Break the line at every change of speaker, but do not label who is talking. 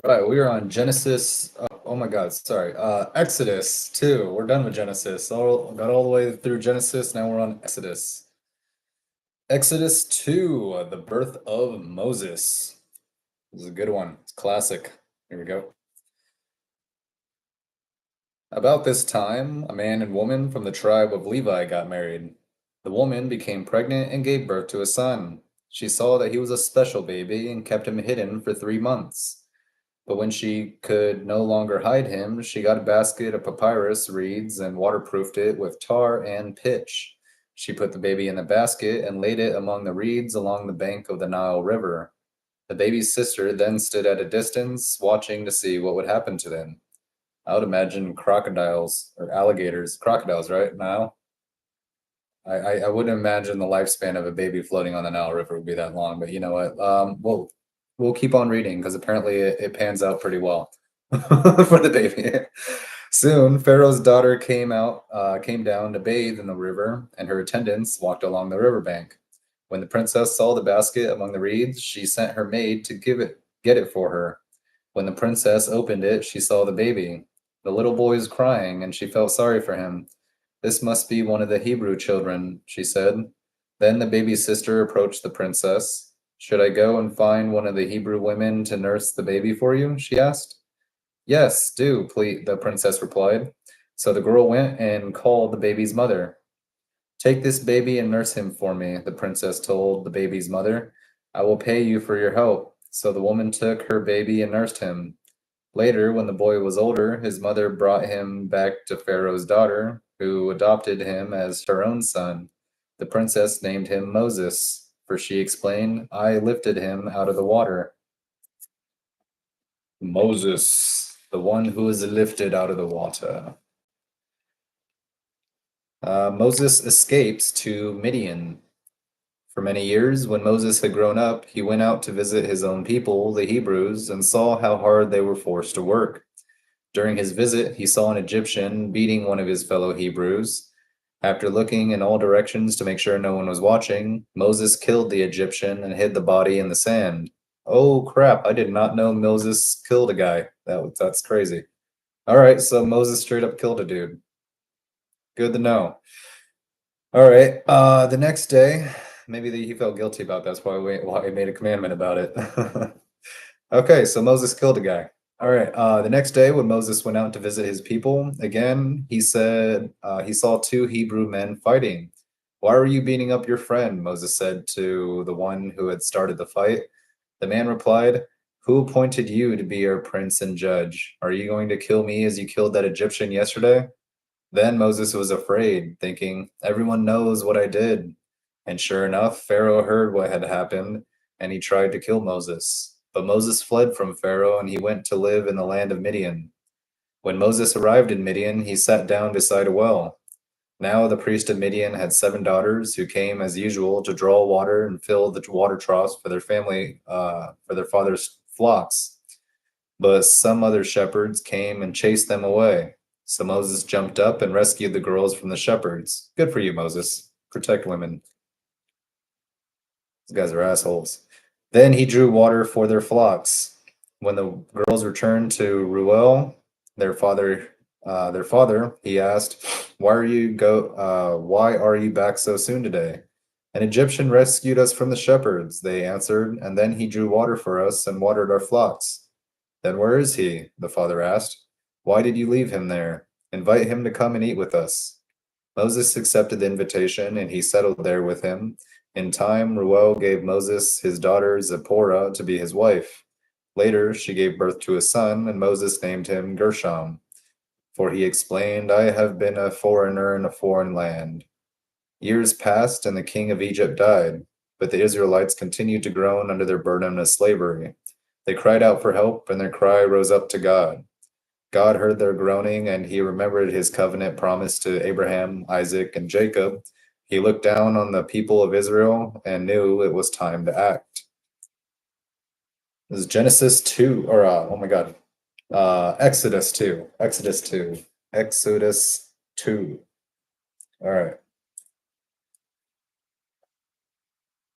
Right, we are on Genesis. Oh my God, sorry. Exodus 2. We're done with Genesis. Got all the way through Genesis. Now we're on Exodus. Exodus 2, the birth of Moses. This is a good one. It's classic. Here we go. About this time, a man and woman from the tribe of Levi got married. The woman became pregnant and gave birth to a son. She saw that he was a special baby and kept him hidden for 3 months. But when she could no longer hide him, she got a basket of papyrus reeds and waterproofed it with tar and pitch. She put the baby in the basket and laid it among the reeds along the bank of the Nile River. The baby's sister then stood at a distance, watching to see what would happen to them. I would imagine crocodiles or alligators. Crocodiles, right? Nile? I wouldn't imagine the lifespan of a baby floating on the Nile River would be that long, but you know what? We'll keep on reading because apparently it pans out pretty well for the baby. Soon, Pharaoh's daughter came down to bathe in the river, and her attendants walked along the riverbank. When the princess saw the basket among the reeds, she sent her maid to get it for her. When the princess opened it, she saw the baby. The little boy was crying, and she felt sorry for him. This must be one of the Hebrew children, she said. Then the baby's sister approached the princess. Should I go and find one of the Hebrew women to nurse the baby for you? She asked. Yes, do, please, the princess replied. So the girl went and called the baby's mother. Take this baby and nurse him for me, the princess told the baby's mother. I will pay you for your help. So the woman took her baby and nursed him. Later, when the boy was older, his mother brought him back to Pharaoh's daughter, who adopted him as her own son. The princess named him Moses, for she explained, I lifted him out of the water. Moses, the one who is lifted out of the water. Moses escapes to Midian. For many years, when Moses had grown up, he went out to visit his own people, the Hebrews, and saw how hard they were forced to work. During his visit, he saw an Egyptian beating one of his fellow Hebrews. After looking in all directions to make sure no one was watching, Moses killed the Egyptian and hid the body in the sand. Oh crap, I did not know Moses killed a guy. That's crazy. All right, so Moses straight up killed a dude. Good to know. All right, the next day, maybe he felt guilty about that. That's why he made a commandment about it. Okay, so Moses killed a guy. All right. The next day, when Moses went out to visit his people again, he said he saw two Hebrew men fighting. Why are you beating up your friend? Moses said to the one who had started the fight. The man replied, who appointed you to be our prince and judge? Are you going to kill me as you killed that Egyptian yesterday? Then Moses was afraid, thinking, everyone knows what I did. And sure enough, Pharaoh heard what had happened, and he tried to kill Moses. But Moses fled from Pharaoh, and he went to live in the land of Midian. When Moses arrived in Midian, he sat down beside a well. Now the priest of Midian had 7 daughters who came as usual to draw water and fill the water troughs for for their father's flocks. But some other shepherds came and chased them away. So Moses jumped up and rescued the girls from the shepherds. Good for you, Moses. Protect women. These guys are assholes. Then he drew water for their flocks. When the girls returned to Ruel, their father, he asked, Why are you back so soon today?" "An Egyptian rescued us from the shepherds," they answered, "and then he drew water for us and watered our flocks." "Then where is he?" the father asked. "Why did you leave him there? Invite him to come and eat with us." Moses accepted the invitation, and he settled there with him. In time, Reuel gave Moses his daughter Zipporah to be his wife. Later, she gave birth to a son, and Moses named him Gershom. For he explained, I have been a foreigner in a foreign land. Years passed, and the king of Egypt died, but the Israelites continued to groan under their burden of slavery. They cried out for help, and their cry rose up to God. God heard their groaning, and he remembered his covenant promise to Abraham, Isaac, and Jacob. He looked down on the people of Israel and knew it was time to act. This is Genesis 2, or oh my God, Exodus 2. Exodus 2. Exodus 2. All right.